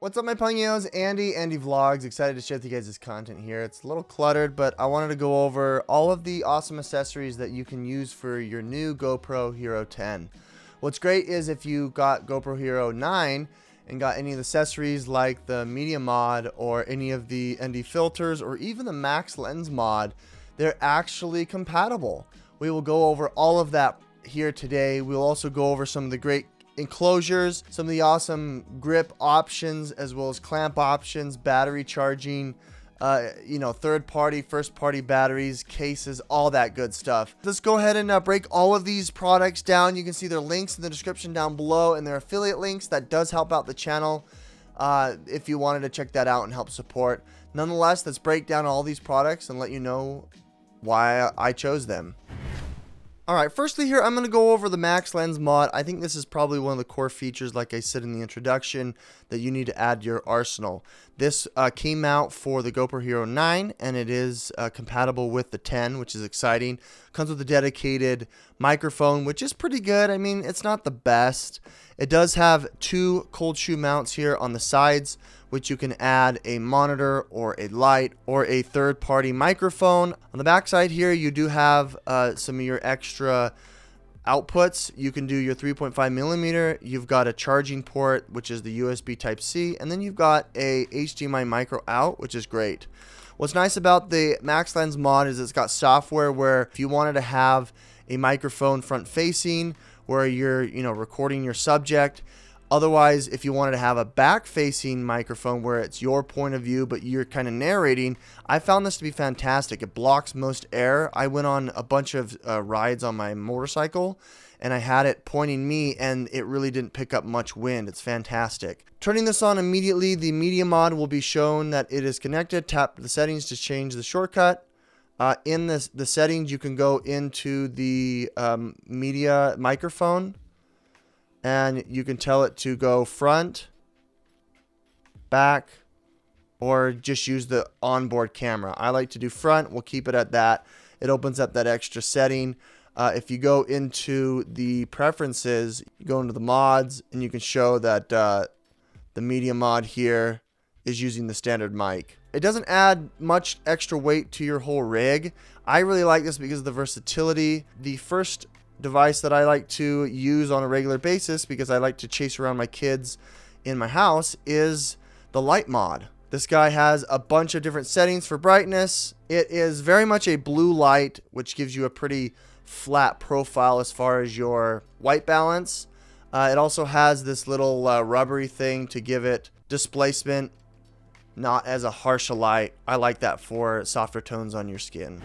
What's up, my Pugnios? Andy Vlogs. Excited to share with you guys this content here. It's a little cluttered, but I wanted to go over all of the awesome accessories that you can use for your new GoPro Hero 10. What's great is if you got GoPro Hero 9 and got any of the accessories like the Media Mod or any of the ND filters or even the Max Lens Mod, they're actually compatible. We will go over all of that here today. We'll also go over some of the great enclosures, some of the awesome grip options, as well as clamp options, battery charging, third-party, first-party batteries, cases, all that good stuff. Let's go ahead and break all of these products down. You can see their links in the description down below and their affiliate links. That does help out the channel if you wanted to check that out and help support. Nonetheless, let's break down all these products and let you know why I chose them. Alright, firstly here, I'm going to go over the Max Lens Mod. I think this is probably one of the core features, like I said in the introduction, that you need to add to your arsenal. This came out for the GoPro Hero 9, and it is compatible with the 10, which is exciting. Comes with a dedicated microphone, which is pretty good. I mean, it's not the best. It does have two cold shoe mounts here on the sides, which you can add a monitor or a light or a third-party microphone. On the back side here, you do have some of your extra outputs. You can do your 3.5 millimeter. You've got a charging port, which is the USB Type-C, and then you've got a HDMI micro out, which is great. What's nice about the Max Lens Mod is it's got software where if you wanted to have a microphone front-facing where you're recording your subject. Otherwise, if you wanted to have a back-facing microphone where it's your point of view, but you're kind of narrating, I found this to be fantastic. It blocks most air. I went on a bunch of rides on my motorcycle, and I had it pointing me, and it really didn't pick up much wind. It's fantastic. Turning this on immediately, the Media Mod will be shown that it is connected. Tap the settings to change the shortcut. In the settings, you can go into the media microphone, and you can tell it to go front, back, or just use the onboard camera. I like to do front. We'll keep it at that. It opens up that extra setting. If you go into the preferences, you go into the mods, and you can show that the Media Mod here is using the standard mic. It doesn't add much extra weight to your whole rig. I really like this because of the versatility. The first device that I like to use on a regular basis, because I like to chase around my kids in my house, is the Light Mod. This guy has a bunch of different settings for brightness. It is very much a blue light, which gives you a pretty flat profile as far as your white balance. It also has this little rubbery thing to give it displacement, not as a harsh a light. I like that for softer tones on your skin.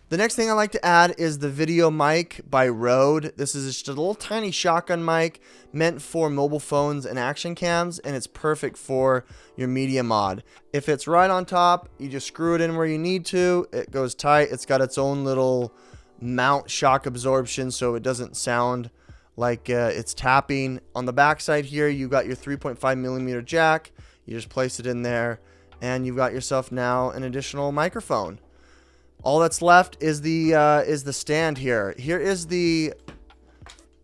The next thing I like to add is the VideoMic by Rode. This is just a little tiny shotgun mic meant for mobile phones and action cams, and it's perfect for your Media Mod. If it's right on top, you just screw it in where you need to. It goes tight. It's got its own little mount shock absorption, so it doesn't sound like it's tapping. On the back side here, you got your 3.5 millimeter jack. You just place it in there, and you've got yourself now an additional microphone. All that's left is the stand here. Here is the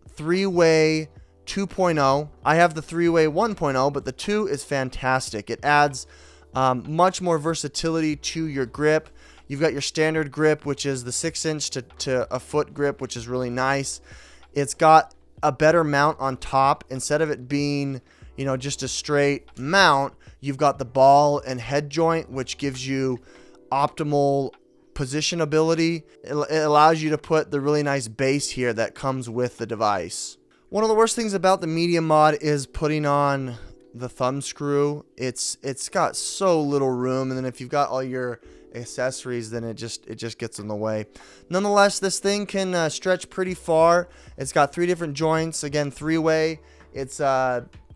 three-way 2.0. I have the three-way 1.0, but the 2 is fantastic. It adds much more versatility to your grip. You've got your standard grip, which is the 6-inch to a foot grip, which is really nice. It's got a better mount on top. Instead of it being, just a straight mount, you've got the ball and head joint, which gives you optimal position ability. It allows you to put the really nice base here that comes with the device. One of the worst things about the Media Mod is putting on the thumb screw. It's got so little room, and then if you've got all your accessories, then it just gets in the way. Nonetheless, this thing can stretch pretty far. It's got 3 different joints, again 3-way. It's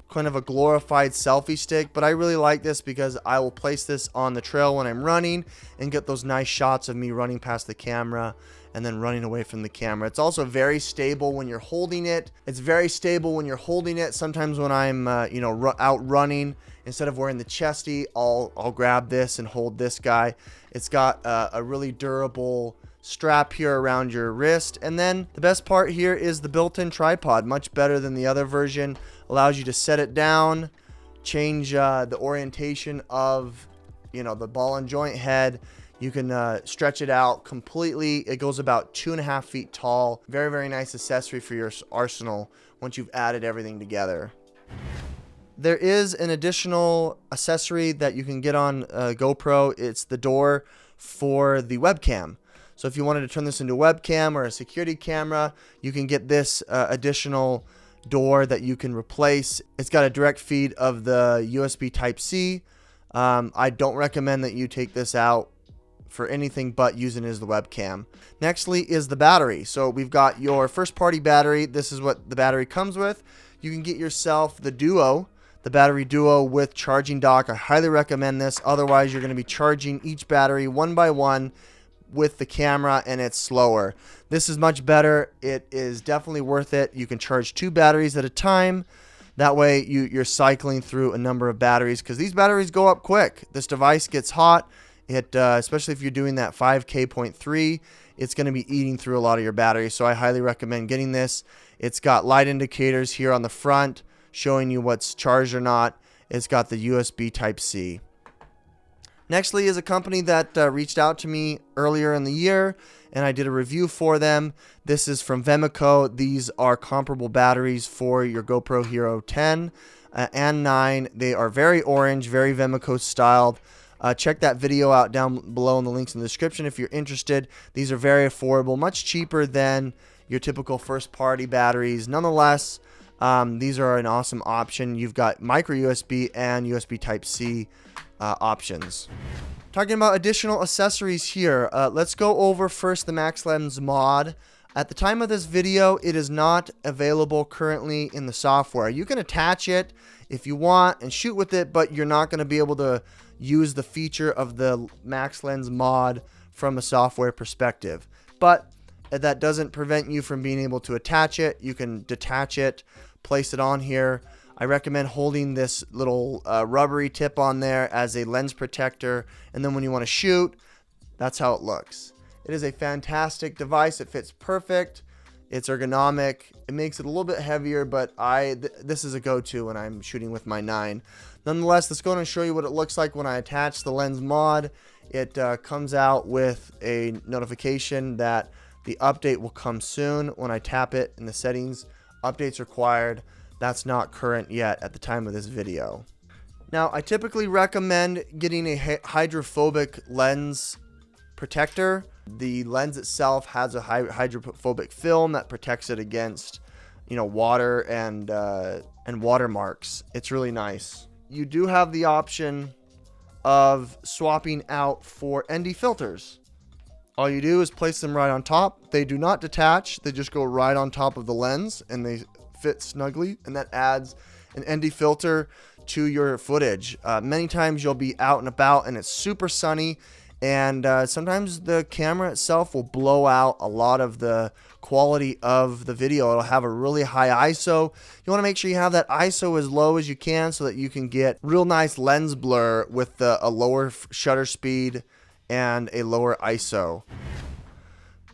kind of a glorified selfie stick, but I really like this because I will place this on the trail when I'm running and get those nice shots of me running past the camera and then running away from the camera. It's also very stable when you're holding it. Sometimes when I'm out running, instead of wearing the Chesty, I'll grab this and hold this guy. It's got a really durable strap here around your wrist. And then the best part here is the built-in tripod, much better than the other version. Allows you to set it down, change the orientation of, the ball and joint head. You can stretch it out completely. It goes about 2.5 feet tall. Very, very nice accessory for your arsenal once you've added everything together. There is an additional accessory that you can get on GoPro. It's the door for the webcam. So if you wanted to turn this into a webcam or a security camera, you can get this additional door that you can replace. It's got a direct feed of the USB Type-C. I don't recommend that you take this out for anything but using it as the webcam. Nextly is the battery. So we've got your first party battery. This is what the battery comes with. You can get yourself the Duo, the battery Duo with charging dock. I highly recommend this. Otherwise, you're going to be charging each battery one by one with the camera, and it's slower. This is much better. It is definitely worth it. You can charge 2 batteries at a time. That way you're cycling through a number of batteries, because these batteries go up quick. This device gets hot. Especially if you're doing that 5K.3, it's going to be eating through a lot of your batteries. So I highly recommend getting this. It's got light indicators here on the front showing you what's charged or not. It's got the USB Type-C. Nextly is a company that reached out to me earlier in the year, and I did a review for them. This is from Vemico. These are comparable batteries for your GoPro Hero 10 and 9. They are very orange, very Vemico styled. Check that video out down below in the links in the description if you're interested. These are very affordable, much cheaper than your typical first party batteries. Nonetheless, these are an awesome option. You've got micro USB and USB Type-C options. Talking about additional accessories here, let's go over first the Max Lens Mod. At the time of this video, it is not available currently in the software. You can attach it if you want and shoot with it, but you're not going to be able to use the feature of the Max Lens Mod from a software perspective. But that doesn't prevent you from being able to attach it. You can detach it, place it on here. I recommend holding this little rubbery tip on there as a lens protector, and then when you want to shoot, that's how it looks. It is a fantastic device. It fits perfect. It's ergonomic. It makes it a little bit heavier, but this is a go-to when I'm shooting with my 9. Nonetheless, let's go ahead and show you what it looks like when I attach the Lens Mod. It comes out with a notification that the update will come soon. When I tap it in the settings, updates required. That's not current yet at the time of this video. Now, I typically recommend getting a hydrophobic lens protector. The lens itself has a hydrophobic film that protects it against, water and watermarks. It's really nice. You do have the option of swapping out for ND filters. All you do is place them right on top. They do not detach. They just go right on top of the lens, and they fit snugly, and that adds an ND filter to your footage. Many times you'll be out and about and it's super sunny, and sometimes the camera itself will blow out a lot of the quality of the video. It'll have a really high ISO. You want to make sure you have that ISO as low as you can so that you can get real nice lens blur with a lower shutter speed and a lower ISO.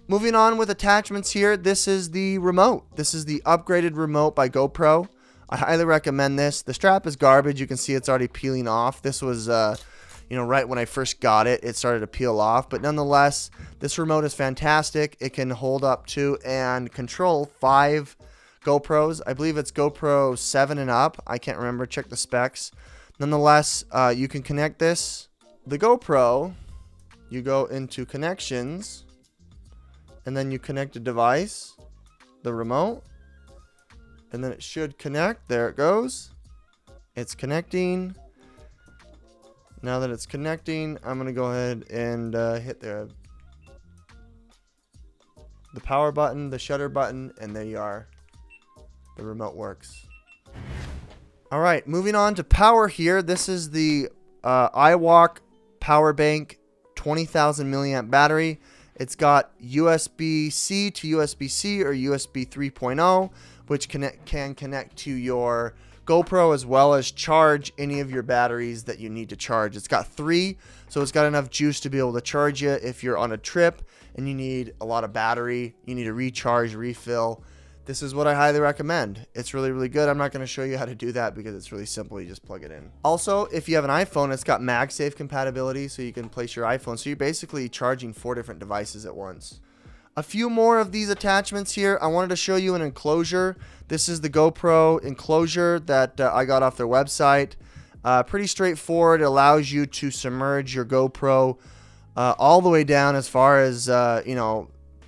Moving on with attachments here, this is the remote. This is the upgraded remote by GoPro. I highly recommend this. The strap is garbage. You can see it's already peeling off. This was, right when I first got it, it started to peel off. But nonetheless, this remote is fantastic. It can hold up to and control 5 GoPros. I believe it's GoPro 7 and up. I can't remember. Check the specs. Nonetheless, you can connect this. The GoPro, you go into connections, and then you connect a device, the remote, and then it should connect. There it goes. It's connecting. Now that it's connecting, I'm going to go ahead and hit the power button, the shutter button, and there you are. The remote works. All right, moving on to power here. This is the iWALK Power Bank 20,000 milliamp battery. It's got USB-C to USB-C or USB 3.0, which can connect to your GoPro as well as charge any of your batteries that you need to charge. It's got 3, so it's got enough juice to be able to charge you if you're on a trip and you need a lot of battery, you need to recharge, refill. this is what I highly recommend. It's really, really good. I'm not going to show you how to do that because it's really simple. You just plug it in. Also, if you have an iPhone, it's got Magsafe compatibility, so you can place your iPhone. So you're basically charging 4 different devices at once. A few more of these attachments here. I wanted to show you an enclosure. This is the GoPro enclosure that I got off their website. Pretty straightforward. It allows you to submerge your GoPro all the way down as far as,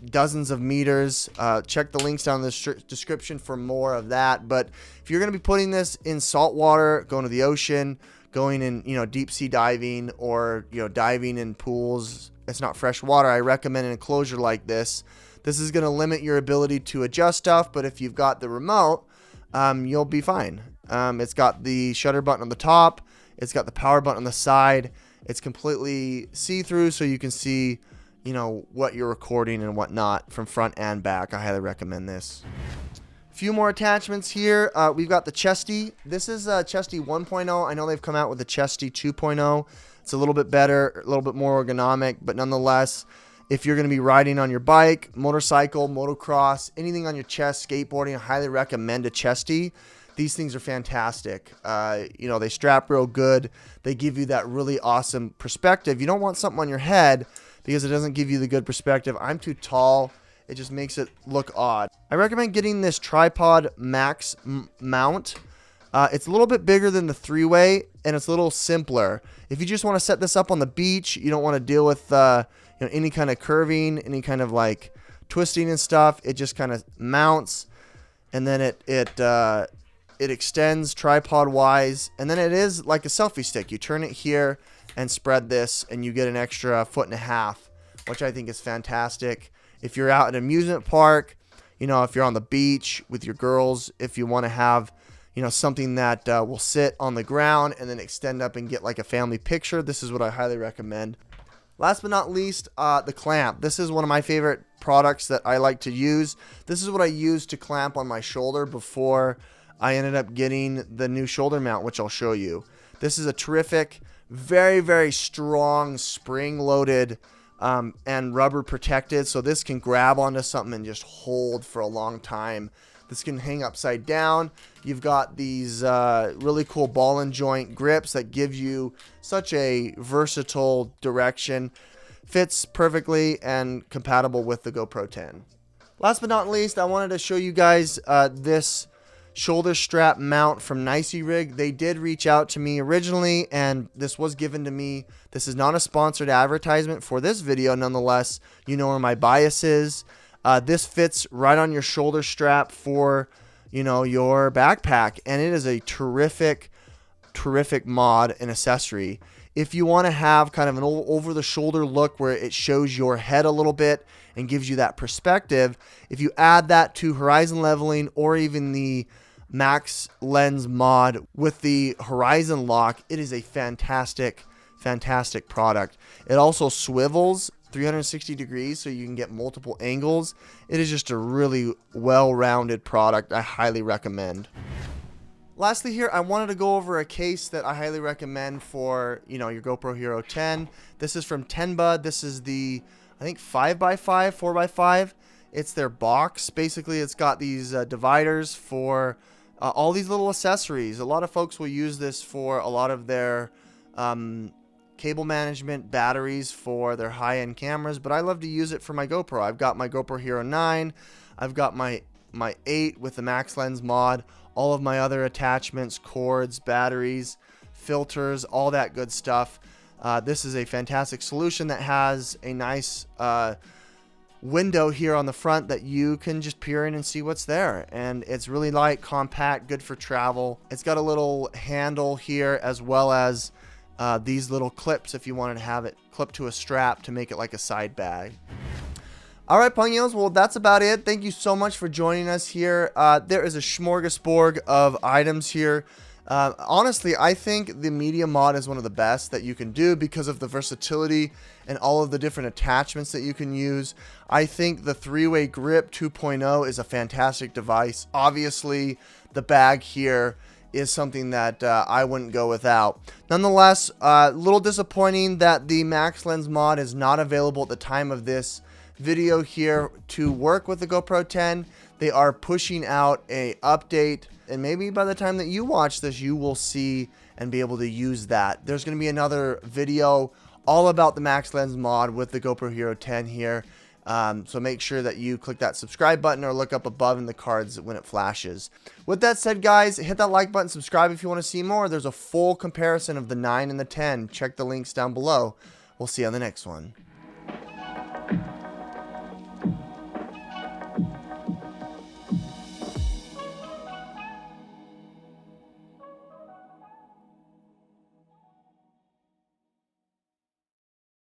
dozens of meters. Check the links down in the description for more of that. But if you're going to be putting this in salt water, going to the ocean, going in, deep sea diving, or, diving in pools, it's not fresh water, I recommend an enclosure like this. This is going to limit your ability to adjust stuff, but if you've got the remote, you'll be fine. It's got the shutter button on the top. It's got the power button on the side. It's completely see-through, so you can see, what you're recording and whatnot from front and back. I highly recommend this. A few more attachments here. We've got the Chesty. This is Chesty 1.0. I know they've come out with the Chesty 2.0. It's a little bit better, a little bit more ergonomic, but nonetheless, if you're going to be riding on your bike, motorcycle, motocross, anything on your chest, skateboarding, I highly recommend a Chesty. These things are fantastic. They strap real good. They give you that really awesome perspective. You don't want something on your head because it doesn't give you the good perspective. I'm too tall. It just makes it look odd. I recommend getting this Tripod Max mount. It's a little bit bigger than the 3-way, and it's a little simpler. If you just want to set this up on the beach, you don't want to deal with any kind of curving, any kind of like twisting and stuff. It just kind of mounts, and then it extends tripod wise, and then it is like a selfie stick. You turn it here and spread this, and you get an extra 1.5 feet, which I think is fantastic. If you're out at an amusement park, if you're on the beach with your girls, if you want to have something that will sit on the ground and then extend up and get like a family picture, this is what I highly recommend. Last but not least, the clamp. This is one of my favorite products that I like to use. This is what I used to clamp on my shoulder before I ended up getting the new shoulder mount, which I'll show you. This is a terrific, very, very strong spring-loaded and rubber protected, so this can grab onto something and just hold for a long time. This can hang upside down. You've got these really cool ball and joint grips that give you such a versatile direction. Fits perfectly and compatible with the GoPro 10. Last but not least, I wanted to show you guys this shoulder strap mount from NICEYRIG. They did reach out to me originally, and this was given to me. This is not a sponsored advertisement for this video. Nonetheless, you know where my bias is. This fits right on your shoulder strap for, your backpack, and it is a terrific mod and accessory. If you want to have kind of an over-the-shoulder look where it shows your head a little bit and gives you that perspective, if you add that to horizon leveling or even the Max Lens Mod with the horizon lock, it is a fantastic product. It also swivels 360 degrees so you can get multiple angles. It is just a really well-rounded product. I highly recommend. Lastly here, I wanted to go over a case that I highly recommend for, your GoPro Hero 10. This is from Tenba. This is the, I think, 5x5, 4x5. It's their box. Basically, it's got these dividers for all these little accessories. A lot of folks will use this for a lot of their cable management, batteries for their high-end cameras, but I love to use it for my GoPro. I've got my GoPro Hero 9. I've got my 8 with the Max Lens Mod. All of my other attachments, cords, batteries, filters, all that good stuff. This is a fantastic solution that has a nice window here on the front that you can just peer in and see what's there. And it's really light, compact, good for travel. It's got a little handle here as well as these little clips if you wanted to have it clipped to a strap to make it like a side bag. All right, Pugnos, well, that's about it. Thank you so much for joining us here. There is a smorgasbord of items here. Honestly, I think the media mod is one of the best that you can do because of the versatility and all of the different attachments that you can use. I think the 3-way grip 2.0 is a fantastic device. Obviously, the bag here is something that I wouldn't go without. Nonetheless, a little disappointing that the Max Lens Mod is not available at the time of this video here to work with the GoPro 10. they are pushing out a update, and maybe by the time that you watch this, you will see and be able to use that. There's going to be another video all about the Max Lens Mod with the GoPro Hero 10 here. So make sure that you click that subscribe button or look up above in the cards when it flashes. With that said, guys, hit that like button, subscribe if you want to see more. There's a full comparison of the 9 and the 10. Check the links down below. We'll see you on the next one.